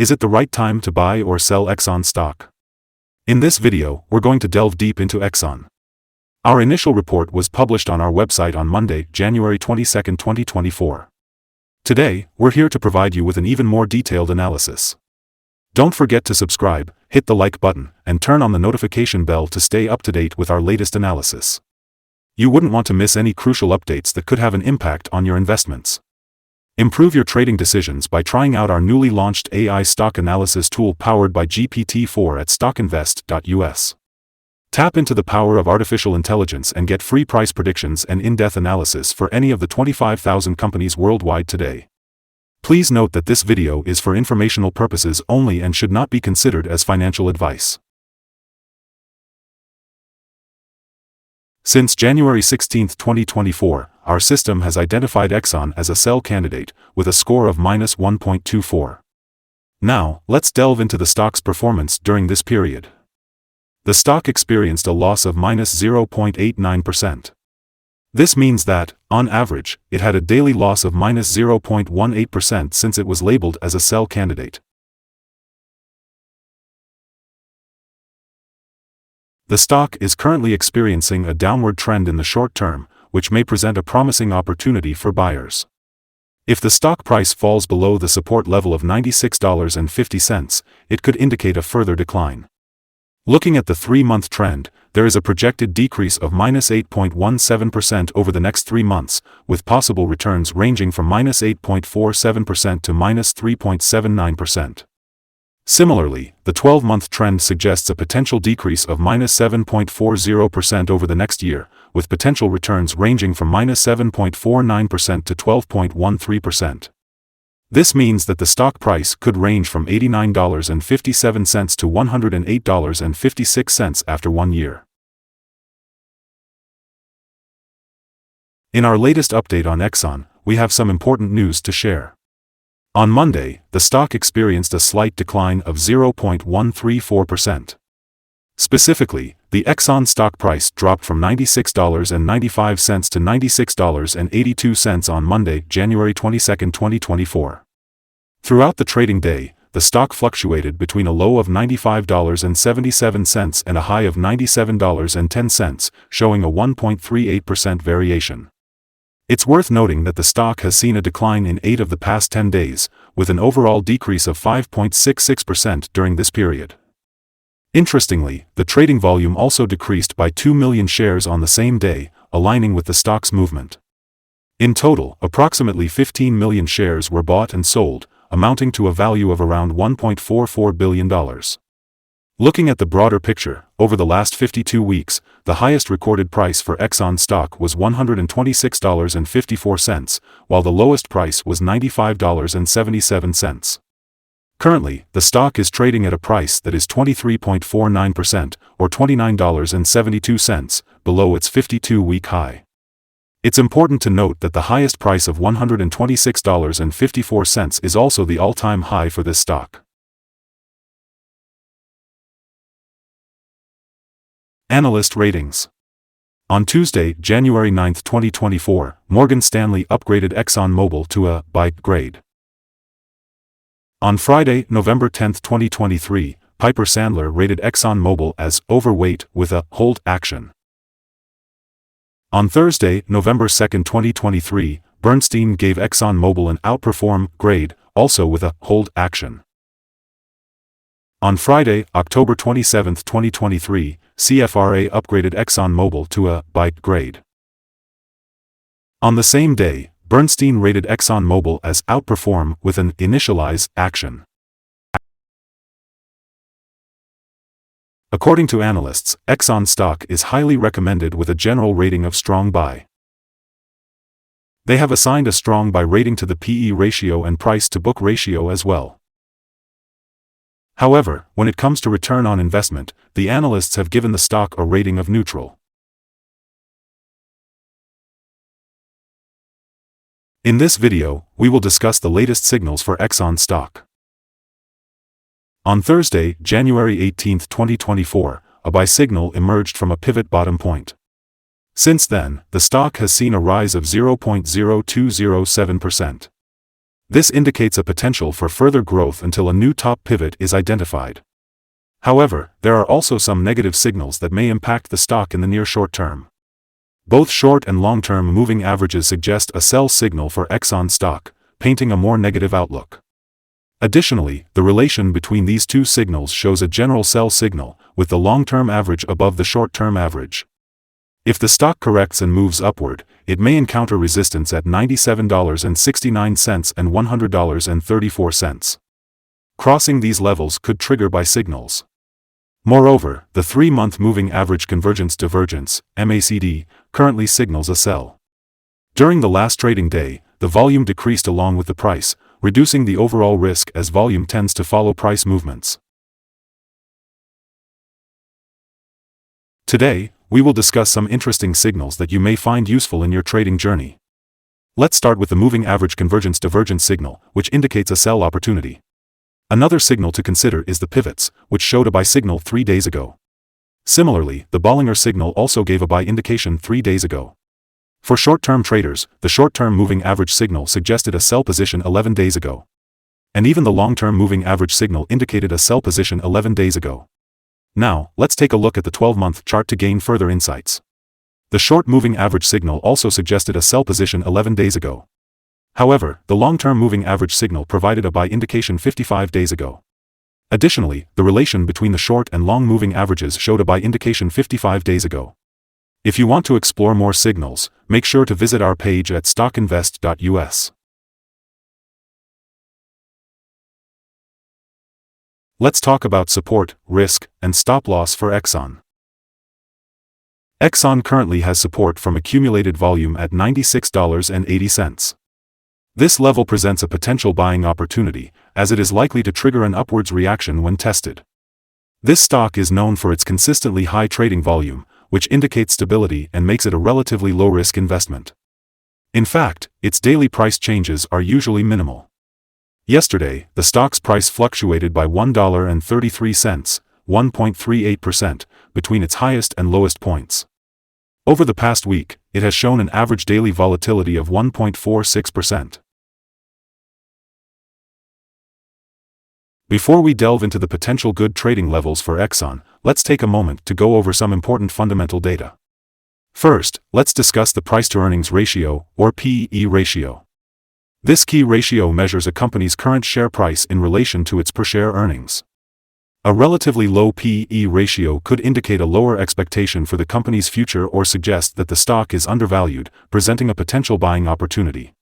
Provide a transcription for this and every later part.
Is it the right time to buy or sell Exxon stock? In this video, we're going to delve deep into Exxon. Our initial report was published on our website on Monday, January 22, 2024. Today, we're here to provide you with an even more detailed analysis. Don't forget to subscribe, hit the like button, and turn on the notification bell to stay up to date with our latest analysis. You wouldn't want to miss any crucial updates that could have an impact on your investments. Improve your trading decisions by trying out our newly launched AI stock analysis tool powered by GPT-4 at StockInvest.us. Tap into the power of artificial intelligence and get free price predictions and in-depth analysis for any of the 25,000 companies worldwide today. Please note that this video is for informational purposes only and should not be considered as financial advice. Since January 16, 2024, our system has identified Exxon as a sell candidate, with a score of -1.24. Now, let's delve into the stock's performance during this period. The stock experienced a loss of -0.89%. This means that, on average, it had a daily loss of -0.18% since it was labeled as a sell candidate. The stock is currently experiencing a downward trend in the short term, which may present a promising opportunity for buyers. If the stock price falls below the support level of $96.50, it could indicate a further decline. Looking at the 3-month trend, there is a projected decrease of -8.17% over the next 3 months, with possible returns ranging from -8.47% to -3.79%. Similarly, the 12-month trend suggests a potential decrease of -7.40% over the next year, with potential returns ranging from -7.49% to 12.13%. This means that the stock price could range from $89.57 to $108.56 after 1 year. In our latest update on Exxon, we have some important news to share. On Monday, the stock experienced a slight decline of 0.134%. Specifically, the Exxon stock price dropped from $96.95 to $96.82 on Monday, January 22, 2024. Throughout the trading day, the stock fluctuated between a low of $95.77 and a high of $97.10, showing a 1.38% variation. It's worth noting that the stock has seen a decline in 8 of the past 10 days, with an overall decrease of 5.66% during this period. Interestingly, the trading volume also decreased by 2 million shares on the same day, aligning with the stock's movement. In total, approximately 15 million shares were bought and sold, amounting to a value of around $1.44 billion. Looking at the broader picture, over the last 52 weeks, the highest recorded price for Exxon stock was $126.54, while the lowest price was $95.77. Currently, the stock is trading at a price that is 23.49%, or $29.72, below its 52-week high. It's important to note that the highest price of $126.54 is also the all-time high for this stock. Analyst Ratings. On Tuesday, January 9, 2024, Morgan Stanley upgraded ExxonMobil to a buy grade. On Friday, November 10, 2023, Piper Sandler rated ExxonMobil as overweight with a hold action. On Thursday, November 2, 2023, Bernstein gave ExxonMobil an outperform grade, also with a hold action. On Friday, October 27, 2023, CFRA upgraded ExxonMobil to a buy grade. On the same day, Bernstein rated ExxonMobil as outperform with an initialize action. According to analysts, Exxon stock is highly recommended with a general rating of strong buy. They have assigned a strong buy rating to the PE ratio and price-to-book ratio as well. However, when it comes to return on investment, the analysts have given the stock a rating of neutral. In this video, we will discuss the latest signals for Exxon stock. On Thursday, January 18, 2024, a buy signal emerged from a pivot bottom point. Since then, the stock has seen a rise of 0.0207%. This indicates a potential for further growth until a new top pivot is identified. However, there are also some negative signals that may impact the stock in the near short term. Both short and long-term moving averages suggest a sell signal for Exxon stock, painting a more negative outlook. Additionally, the relation between these two signals shows a general sell signal, with the long-term average above the short-term average. If the stock corrects and moves upward, it may encounter resistance at $97.69 and $100.34. Crossing these levels could trigger buy signals. Moreover, the 3-month moving average convergence divergence, MACD, currently signals a sell. During the last trading day, the volume decreased along with the price, reducing the overall risk as volume tends to follow price movements. Today, we will discuss some interesting signals that you may find useful in your trading journey. Let's start with the moving average convergence divergence signal, which indicates a sell opportunity. Another signal to consider is the pivots, which showed a buy signal 3 days ago. Similarly, the Bollinger signal also gave a buy indication 3 days ago. For short-term traders, the short-term moving average signal suggested a sell position 11 days ago. And even the long-term moving average signal indicated a sell position 11 days ago. Now, let's take a look at the 12-month chart to gain further insights. The short moving average signal also suggested a sell position 11 days ago. However, the long-term moving average signal provided a buy indication 55 days ago. Additionally, the relation between the short and long moving averages showed a buy indication 55 days ago. If you want to explore more signals, make sure to visit our page at StockInvest.us. Let's talk about support, risk, and stop-loss for Exxon. Exxon currently has support from accumulated volume at $96.80. This level presents a potential buying opportunity, as it is likely to trigger an upwards reaction when tested. This stock is known for its consistently high trading volume, which indicates stability and makes it a relatively low-risk investment. In fact, its daily price changes are usually minimal. Yesterday, the stock's price fluctuated by $1.33, 1.38%, between its highest and lowest points. Over the past week, it has shown an average daily volatility of 1.46%. Before we delve into the potential good trading levels for Exxon, let's take a moment to go over some important fundamental data. First, let's discuss the price-to-earnings ratio, or PE ratio. This key ratio measures a company's current share price in relation to its per-share earnings. A relatively low PE ratio could indicate a lower expectation for the company's future or suggest that the stock is undervalued, presenting a potential buying opportunity.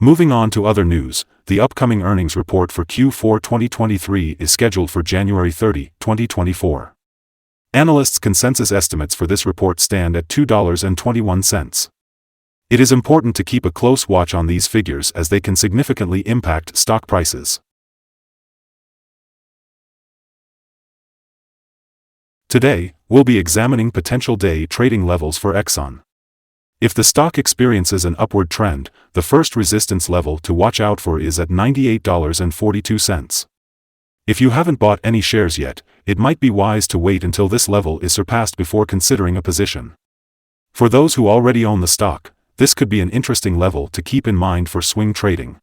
Moving on to other news, the upcoming earnings report for Q4 2023 is scheduled for January 30, 2024. Analysts' consensus estimates for this report stand at $2.21. It is important to keep a close watch on these figures as they can significantly impact stock prices. Today, we'll be examining potential day trading levels for Exxon. If the stock experiences an upward trend, the first resistance level to watch out for is at $98.42. If you haven't bought any shares yet, it might be wise to wait until this level is surpassed before considering a position. For those who already own the stock, this could be an interesting level to keep in mind for swing trading.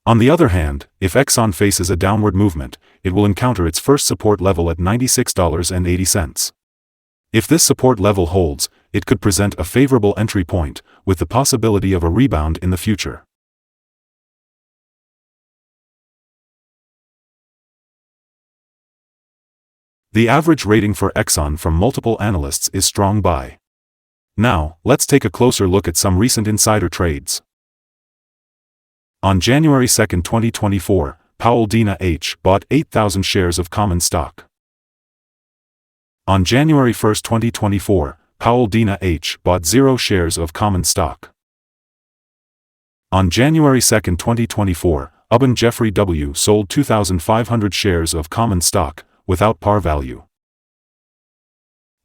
On the other hand, if Exxon faces a downward movement, it will encounter its first support level at $96.80. If this support level holds, it could present a favorable entry point, with the possibility of a rebound in the future. The average rating for Exxon from multiple analysts is strong buy. Now, let's take a closer look at some recent insider trades. On January 2, 2024, Powell Dina H. bought 8,000 shares of common stock. On January 1, 2024, Powell Dina H. bought 0 shares of common stock. On January 2, 2024, Ubben Jeffrey W. sold 2,500 shares of common stock, without par value.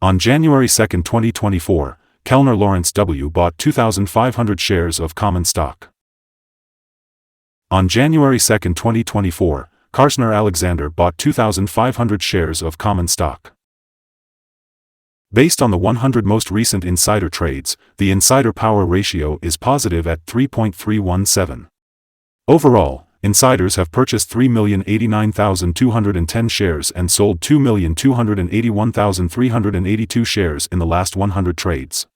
On January 2, 2024, Kellner Lawrence W. bought 2,500 shares of common stock. On January 2, 2024, Karsner Alexander bought 2,500 shares of common stock. Based on the 100 most recent insider trades, the insider power ratio is positive at 3.317. Overall, insiders have purchased 3,089,210 shares and sold 2,281,382 shares in the last 100 trades.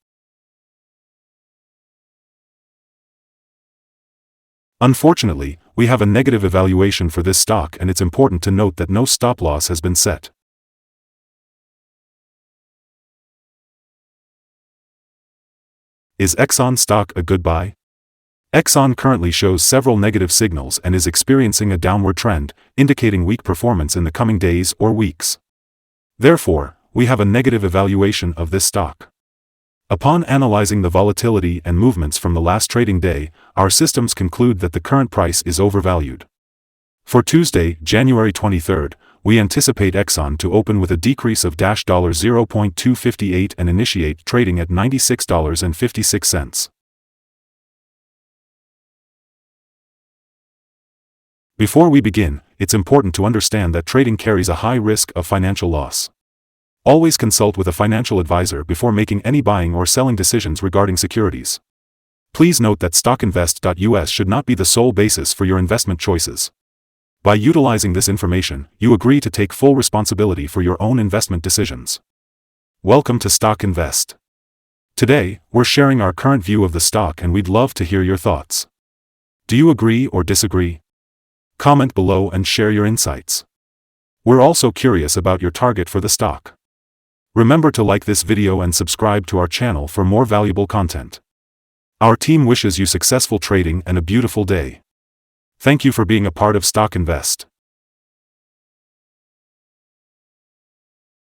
Unfortunately, we have a negative evaluation for this stock, and it's important to note that no stop loss has been set. Is Exxon stock a good buy? Exxon currently shows several negative signals and is experiencing a downward trend, indicating weak performance in the coming days or weeks. Therefore, we have a negative evaluation of this stock. Upon analyzing the volatility and movements from the last trading day, our systems conclude that the current price is overvalued. For Tuesday, January 23, we anticipate Exxon to open with a decrease of $0.258 and initiate trading at $96.56. Before we begin, it's important to understand that trading carries a high risk of financial loss. Always consult with a financial advisor before making any buying or selling decisions regarding securities. Please note that StockInvest.us should not be the sole basis for your investment choices. By utilizing this information, you agree to take full responsibility for your own investment decisions. Welcome to Stock Invest. Today, we're sharing our current view of the stock, and we'd love to hear your thoughts. Do you agree or disagree? Comment below and share your insights. We're also curious about your target for the stock. Remember to like this video and subscribe to our channel for more valuable content. Our team wishes you successful trading and a beautiful day. Thank you for being a part of Stock Invest.